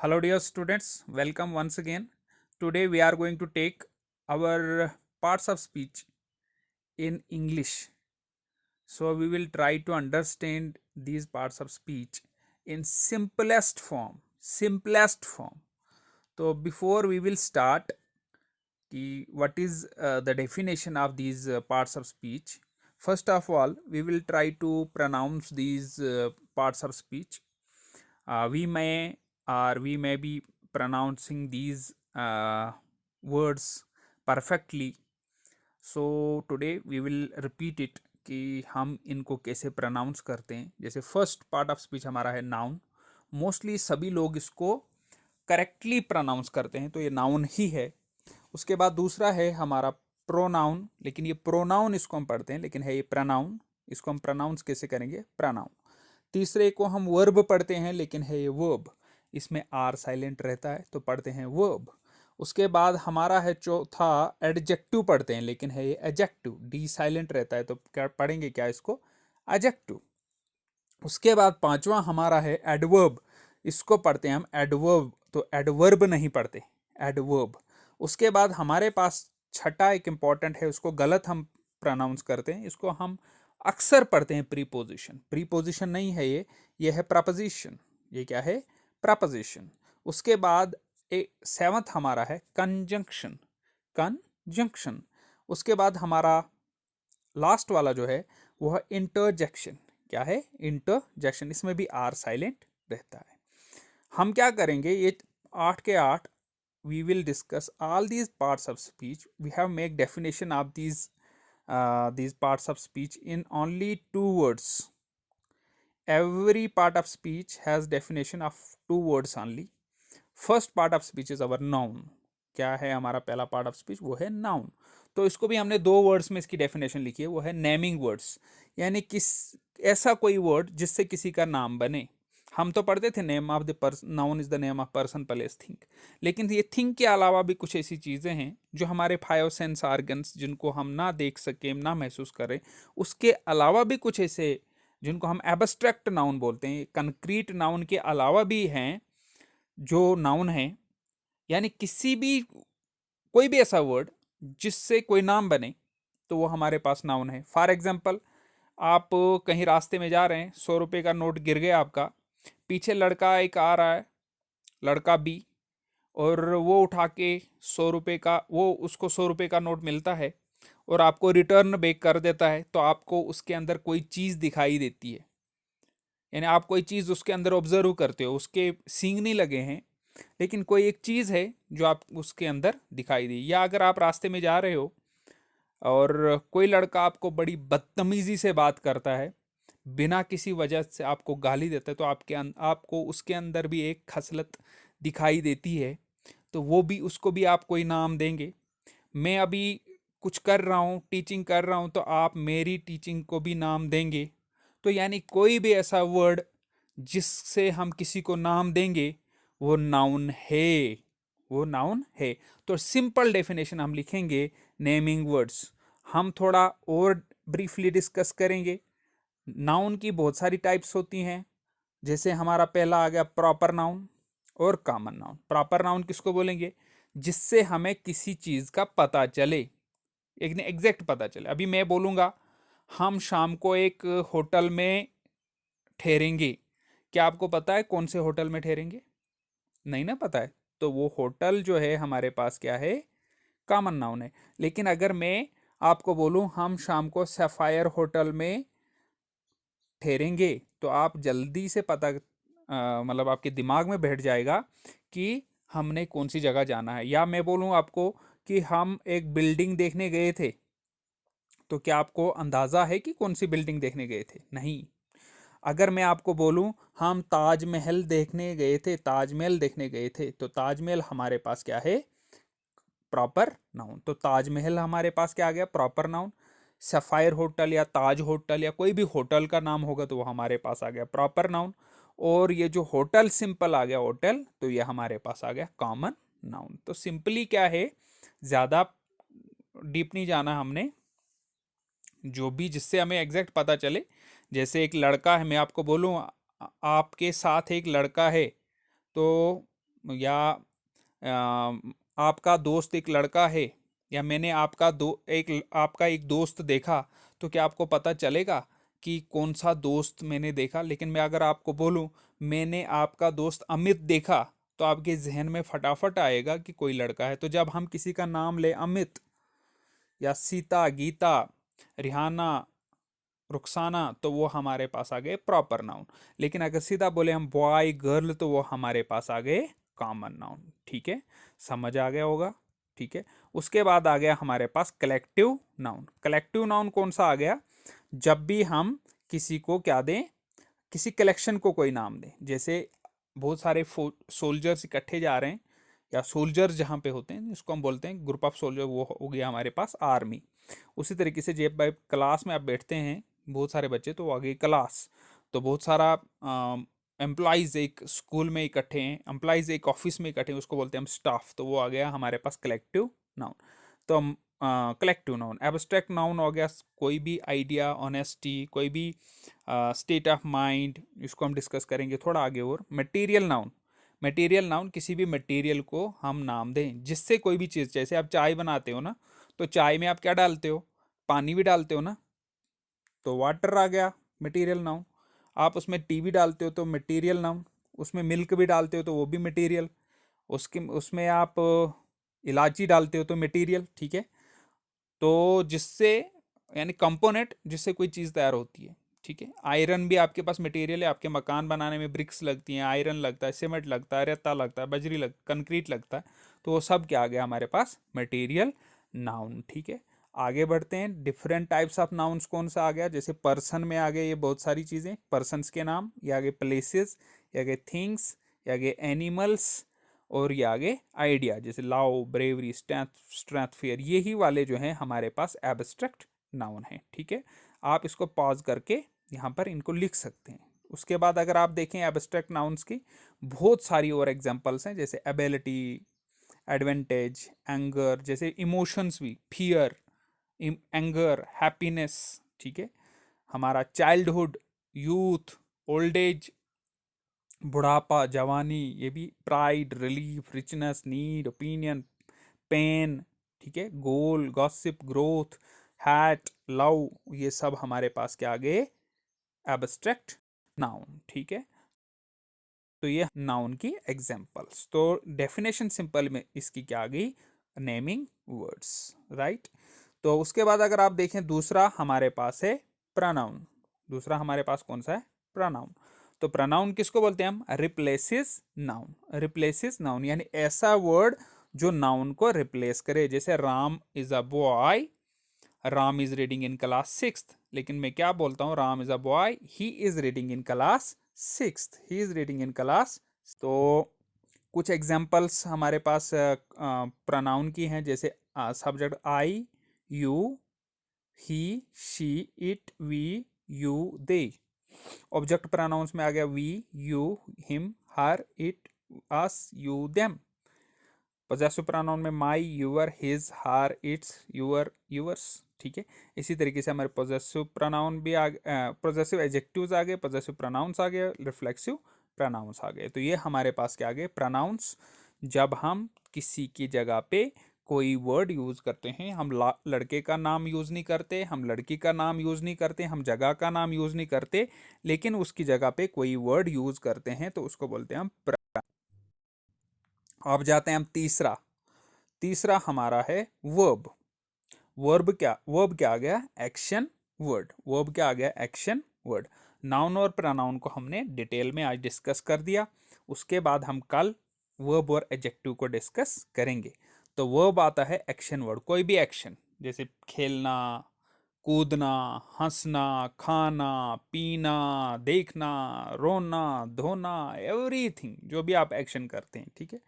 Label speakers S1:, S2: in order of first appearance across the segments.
S1: Hello, dear students. Welcome once again. Today we are going to take our parts of speech in English. So we will try to understand these parts of speech in simplest form. Simplest form. So before we will start, what is the definition of these parts of speech? First of all, we will try to pronounce these parts of speech. We may be pronouncing these words perfectly. So today we will repeat it कि हम इनको कैसे pronounce करते हैं. जैसे first part of speech हमारा है noun. Mostly सभी लोग इसको करेक्टली प्रोनाउंस करते हैं, तो ये नाउन ही है. उसके बाद दूसरा है हमारा प्रोनाउन, लेकिन ये प्रोनाउन इसको हम पढ़ते हैं, लेकिन है ये प्रनाउन. इसको हम प्रोनाउंस कैसे करेंगे? प्रनाउन. तीसरे को हम वर्ब पढ़ते हैं, लेकिन है ये वर्ब. इसमें आर साइलेंट रहता है, तो पढ़ते हैं वर्ब. उसके बाद हमारा है चौथा एडजेक्टिव पढ़ते हैं, लेकिन है ये एडजेक्टिव. डी साइलेंट रहता है, तो क्या पढ़ेंगे? क्या इसको? एडजेक्टिव. उसके बाद पांचवा हमारा है एडवर्ब. इसको पढ़ते हैं हम एडवर्ब, तो एडवर्ब नहीं पढ़ते, एडवर्ब. उसके बाद हमारे पास छठा एक इंपॉर्टेंट है, उसको गलत हम प्रोनाउंस करते हैं. इसको हम अक्सर पढ़ते हैं प्रीपोजिशन. प्रीपोजिशन नहीं है ये है प्रपोजिशन. ये क्या है? प्रपोजिशन. उसके बाद सेवंथ हमारा है कंजंक्शन. कंजंक्शन. उसके बाद हमारा लास्ट वाला जो है वो है इंटरजेक्शन. क्या है? इंटरजेक्शन. इसमें भी आर साइलेंट रहता है. हम क्या करेंगे? ये 8 के 8 we will discuss all these parts of speech. We have make definition of these parts of speech in only 2 words. Every part of speech has definition of 2 words only. First part of speech is our noun. क्या है हमारा पहला part of speech? वो है noun. तो इसको भी हमने 2 वर्ड्स में इसकी डेफिनेशन लिखी है, वो है नेमिंग वर्ड्स. यानी किस ऐसा कोई वर्ड जिससे किसी का नाम बने. हम तो पढ़ते थे name of the person, noun is the name of person, place, thing. लेकिन ये थिंग के अलावा भी कुछ ऐसी चीज़ें हैं जो हमारे 5 सेंस ऑर्गन्स, जिनको हम ना देख सकें, ना महसूस करें, उसके अलावा भी कुछ ऐसे जिनको हम एब्स्ट्रैक्ट नाउन बोलते हैं, कंक्रीट नाउन के अलावा भी हैं जो नाउन हैं. यानी किसी भी कोई भी ऐसा वर्ड जिससे कोई नाम बने, तो वो हमारे पास नाउन है. फॉर एग्जाम्पल, आप कहीं रास्ते में जा रहे हैं, 100 रुपये का नोट गिर गया आपका. पीछे लड़का एक आ रहा है, लड़का बी, और वो उठा के 100 रुपये का, वो उसको 100 रुपये का नोट मिलता है और आपको रिटर्न बैक कर देता है. तो आपको उसके अंदर कोई चीज़ दिखाई देती है. यानी आप कोई चीज़ उसके अंदर ऑब्जर्व करते हो. उसके सींग नहीं लगे हैं, लेकिन कोई एक चीज़ है जो आप उसके अंदर दिखाई दी. या अगर आप रास्ते में जा रहे हो और कोई लड़का आपको बड़ी बदतमीज़ी से बात करता है, बिना किसी वजह से आपको गाली देता है, तो आपको उसके अंदर भी एक खसलत दिखाई देती है. तो वो भी, उसको भी आप कोई नाम देंगे. मैं अभी कुछ कर रहा हूँ, टीचिंग कर रहा हूँ, तो आप मेरी टीचिंग को भी नाम देंगे. तो यानी कोई भी ऐसा वर्ड जिससे हम किसी को नाम देंगे, वो नाउन है. वो नाउन है. तो सिंपल डेफिनेशन हम लिखेंगे नेमिंग वर्ड्स. हम थोड़ा और ब्रीफली डिस्कस करेंगे. नाउन की बहुत सारी टाइप्स होती हैं. जैसे हमारा पहला आ गया प्रॉपर नाउन और कॉमन नाउन. प्रॉपर नाउन किसको बोलेंगे? जिससे हमें किसी चीज़ का पता चले, एक एग्जैक्ट पता चले. अभी मैं बोलूँगा हम शाम को एक होटल में ठहरेंगे. क्या आपको पता है कौन से होटल में ठहरेंगे? नहीं ना पता है. तो वो होटल जो है हमारे पास क्या है? कॉमन नाउन है. लेकिन अगर मैं आपको बोलूँ हम शाम को सफायर होटल में ठहरेंगे, तो आप जल्दी से पता मतलब आपके दिमाग में बैठ जाएगा कि हमने कौन सी जगह जाना है. या मैं बोलूँ आपको कि हम एक बिल्डिंग देखने गए थे, तो क्या आपको अंदाज़ा है कि कौन सी बिल्डिंग देखने गए थे? नहीं. अगर मैं आपको बोलूं हम ताजमहल देखने गए थे, ताजमहल देखने गए थे, तो ताजमहल हमारे पास क्या है? Proper noun. तो ताजमहल हमारे पास क्या आ गया? Proper noun. सफ़ायर होटल या ताज होटल या कोई भी होटल का नाम होगा, तो वो हमारे पास आ गया प्रॉपर नाउन. और ये जो होटल सिंपल आ गया होटल, तो ये हमारे पास आ गया कॉमन नाउन. तो सिंपली क्या है, ज़्यादा डीप नहीं जाना हमने. जो भी जिससे हमें एग्जैक्ट पता चले. जैसे एक लड़का है, मैं आपको बोलूँ आपके साथ एक लड़का है, तो या आपका दोस्त एक लड़का है, या मैंने आपका एक दोस्त देखा, तो क्या आपको पता चलेगा कि कौन सा दोस्त मैंने देखा? लेकिन मैं अगर आपको बोलूं मैंने आपका दोस्त अमित देखा, तो आपके जहन में फटाफट आएगा कि कोई लड़का है। तो जब हम किसी का नाम ले अमित या सीता, गीता, रिहाना, रुखसाना, तो वो हमारे पास आ गए प्रॉपर नाउन। लेकिन अगर सीधा बोले हम बॉय गर्ल, तो वो हमारे पास आ गए कॉमन नाउन। ठीक है, समझ आ गया होगा। ठीक है, उसके बाद आ गया हमारे पास कलेक्टिव नाउन। कलेक्टिव नाउन कौन सा आ गया? जब भी हम किसी को क्या दें, किसी कलेक्शन को कोई नाम दें, जैसे बहुत सारे सोल्जर्स इकट्ठे जा रहे हैं, या सोल्जर्स जहाँ पे होते हैं इसको हम बोलते हैं ग्रुप ऑफ सोल्जर, वो हो गया हमारे पास आर्मी। उसी तरीके से जब क्लास में आप बैठते हैं बहुत सारे बच्चे, तो वो आ गई क्लास। तो बहुत सारा एम्प्लॉयज़ एक स्कूल में इकट्ठे हैं, एम्प्लॉयज़ एक ऑफिस में इकट्ठे हैं, उसको बोलते हैं हम स्टाफ। तो वो आ गया हमारे पास कलेक्टिव नाउन। तो हम कलेक्टिव नाउन। एब्स्ट्रैक्ट नाउन हो गया कोई भी आइडिया, ऑनेस्टी, कोई भी स्टेट ऑफ माइंड, इसको हम डिस्कस करेंगे थोड़ा आगे। और मटेरियल नाउन। मटेरियल नाउन किसी भी मटेरियल को हम नाम दें जिससे कोई भी चीज़, जैसे आप चाय बनाते हो ना, तो चाय में आप क्या डालते हो? पानी भी डालते हो ना, तो वाटर आ गया मटेरियल नाउन। आप उसमें टी भी डालते हो तो मटेरियल नाउन। उसमें मिल्क भी डालते हो तो वो भी मटेरियल। उसमें आप इलायची डालते हो तो मटेरियल। ठीक है, तो जिससे, यानी कंपोनेंट जिससे कोई चीज़ तैयार होती है। ठीक है, आयरन भी आपके पास मटेरियल है। आपके मकान बनाने में ब्रिक्स लगती हैं, आयरन लगता है, सीमेंट लगता है, रेता लगता है, कंक्रीट लगता है। तो वो सब क्या आ गया हमारे पास? Material noun. ठीक है, आगे बढ़ते हैं। डिफरेंट टाइप्स ऑफ नाउन्स कौन सा आ गया? जैसे पर्सन में आ गए ये बहुत सारी चीज़ें, पर्सन्स के नाम, ये आगे प्लेसेस, ये आगे थिंग्स, ये आगे एनिमल्स, और ये आगे आइडिया, जैसे लाव, ब्रेवरी, स्ट्रेंथ, फियर। यही वाले जो हैं हमारे पास एब्स्ट्रैक्ट नाउन हैं। ठीक है, आप इसको पॉज करके यहाँ पर इनको लिख सकते हैं। उसके बाद अगर आप देखें एब्स्ट्रैक्ट नाउन्स की बहुत सारी और एग्जांपल्स हैं, जैसे एबिलिटी, एडवांटेज, एंगर, जैसे इमोशंस भी, फियर, एंगर, हैप्पीनेस। ठीक है, हमारा चाइल्डहुड, यूथ, ओल्ड एज, बुढ़ापा, जवानी, ये भी pride, relief, richness, need, opinion, pain. ठीक है, goal, gossip, growth, hate, love, ये सब हमारे पास क्या आ गए? Abstract noun. ठीक है, तो ये नाउन की एग्जांपल्स। तो डेफिनेशन सिंपल में इसकी क्या आ गई? Naming words, right. तो उसके बाद अगर आप देखें दूसरा हमारे पास है प्रोनाउन। दूसरा हमारे पास कौन सा है? प्रोनाउन। तो प्रोनाउन किसको बोलते हैं हम? रिप्लेसिस नाउन। रिप्लेसिस नाउन यानी ऐसा वर्ड जो नाउन को रिप्लेस करे। जैसे Ram is a boy, Ram is reading in class sixth, लेकिन मैं क्या बोलता हूँ? Ram is a boy, he is reading in class sixth, he is reading in class. तो कुछ एग्जांपल्स हमारे पास प्रोनाउन की हैं, जैसे subject I, you, he, she, it, we, you, they. Object pronouns में आ गया we, you, him, her, it, us, you, them. Possessive pronoun में my, your, his, her, it's, your, yours. ठीक है, इसी तरीके से हमारे पोजेसिव प्रोनाउन भी आ गए, पोजेसिव एडजेक्टिव्स आ गए, पोजेसिव प्रोनाउंस आ गए, रिफ्लेक्सिव प्रोनाउंस आ गए। तो ये हमारे पास क्या आ गए? प्रोनाउंस। जब हम किसी की जगह पे कोई वर्ड यूज करते हैं, हम लड़के का नाम यूज नहीं करते, हम लड़की का नाम यूज नहीं करते, हम जगह का नाम यूज नहीं करते, लेकिन उसकी जगह पे कोई वर्ड यूज करते हैं, तो उसको बोलते हैं हम अब जाते हैं हम तीसरा। तीसरा हमारा है वर्ब। वर्ब क्या आ गया? Action word. वर्ब क्या आ गया? Action word. नाउन और प्रोनाउन को हमने डिटेल में आज डिस्कस कर दिया। उसके बाद हम कल वर्ब और एडजेक्टिव को डिस्कस करेंगे। तो वर्ब आता है एक्शन वर्ड, कोई भी एक्शन, जैसे खेलना, कूदना, हंसना, खाना, पीना, देखना, रोना, धोना, एवरीथिंग, जो भी आप एक्शन करते हैं। ठीक है,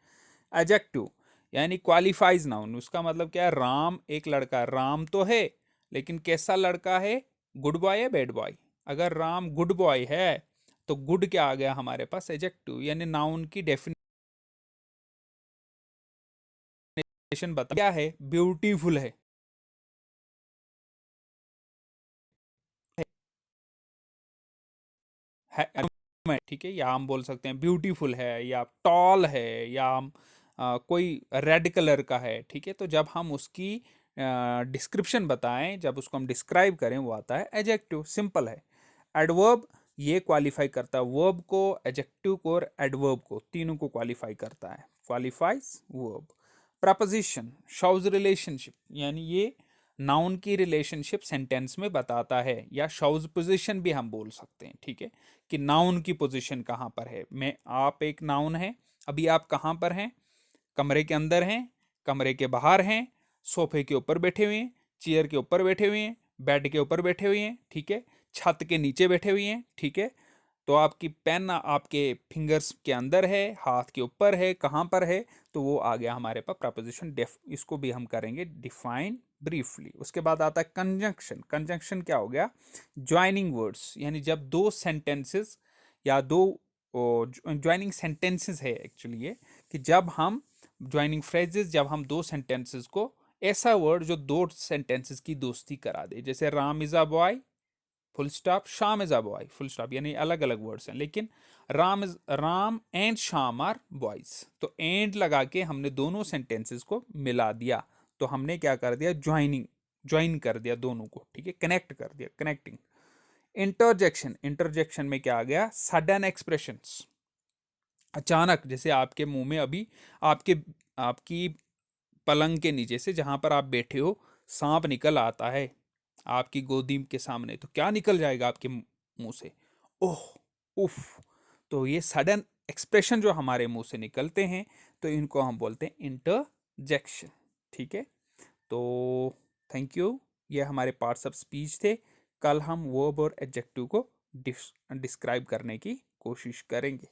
S1: एडजेक्टिव यानी क्वालिफाइज नाउन। उसका मतलब क्या है? राम एक लड़का, राम तो है लेकिन कैसा लड़का है? गुड बॉय है, बैड बॉय? अगर राम गुड बॉय है तो गुड क्या आ गया हमारे पास? एडजेक्टिव, यानी नाउन की डेफिनेशन बता क्या है? ब्यूटीफुल है ठीक है, या हम बोल सकते हैं ब्यूटीफुल है, या टॉल है, या हम कोई रेड कलर का है, ठीक है। तो जब हम उसकी डिस्क्रिप्शन बताएं, जब उसको हम डिस्क्राइब करें, वो आता है एडजेक्टिव। सिंपल है। एडवर्ब ये क्वालिफाई करता है वर्ब को, एडजेक्टिव को और एडवर्ब को, तीनों को क्वालिफाई करता है, qualifies verb. Preposition shows relationship, यानी ये नाउन की रिलेशनशिप सेंटेंस में बताता है, या शोज पोजीशन भी हम बोल सकते हैं, ठीक है, कि नाउन की पोजीशन कहाँ पर है। मैं आप एक नाउन है, अभी आप कहाँ पर हैं, कमरे के अंदर हैं, कमरे के बाहर हैं, सोफे के ऊपर बैठे हुए हैं, चेयर के ऊपर बैठे हुए हैं, बेड के ऊपर बैठे हुए हैं, ठीक है, छत के नीचे बैठे हुए हैं, ठीक है। तो आपकी पेन आपके फिंगर्स के अंदर है, हाथ के ऊपर है, कहाँ पर है, तो वो आ गया हमारे पास प्रपोजिशन। इसको भी हम करेंगे डिफाइन ब्रीफली। उसके बाद आता है कंजंक्शन। कंजंक्शन क्या हो गया, ज्वाइनिंग वर्ड्स, यानी जब दो सेंटेंसेस या दो ज्वाइनिंग सेंटेंसेस है एक्चुअली ये, कि जब हम ज्वाइनिंग फ्रेजेस, जब हम दो सेंटेंसेस को, ऐसा वर्ड जो दो सेंटेंसेस की दोस्ती करा दे, जैसे Ram is a boy full stop, Shyam is a boy full stop, यानी अलग अलग वर्ड्स हैं, लेकिन Ram and Shyam are boys, तो एंड लगा के हमने दोनों सेंटेंसेस को मिला दिया, तो हमने क्या कर दिया, ज्वाइन कर दिया दोनों को, ठीक है, कनेक्ट कर दिया, कनेक्टिंग। इंटरजेक्शन, इंटरजेक्शन में क्या आ गया, सडन एक्सप्रेशंस, अचानक, जैसे आपके मुंह में अभी आपके आपकी पलंग के नीचे से, जहां पर आप बैठे हो, सांप निकल आता है आपकी गोदी के सामने, तो क्या निकल जाएगा आपके मुंह से, ओह, उफ। तो ये सडन एक्सप्रेशन जो हमारे मुंह से निकलते हैं, तो इनको हम बोलते हैं इंटरजेक्शन, ठीक है। तो थैंक यू, ये हमारे पार्ट्स ऑफ स्पीच थे। कल हम वर्ब और एडजेक्टिव को डिस्क्राइब करने की कोशिश करेंगे।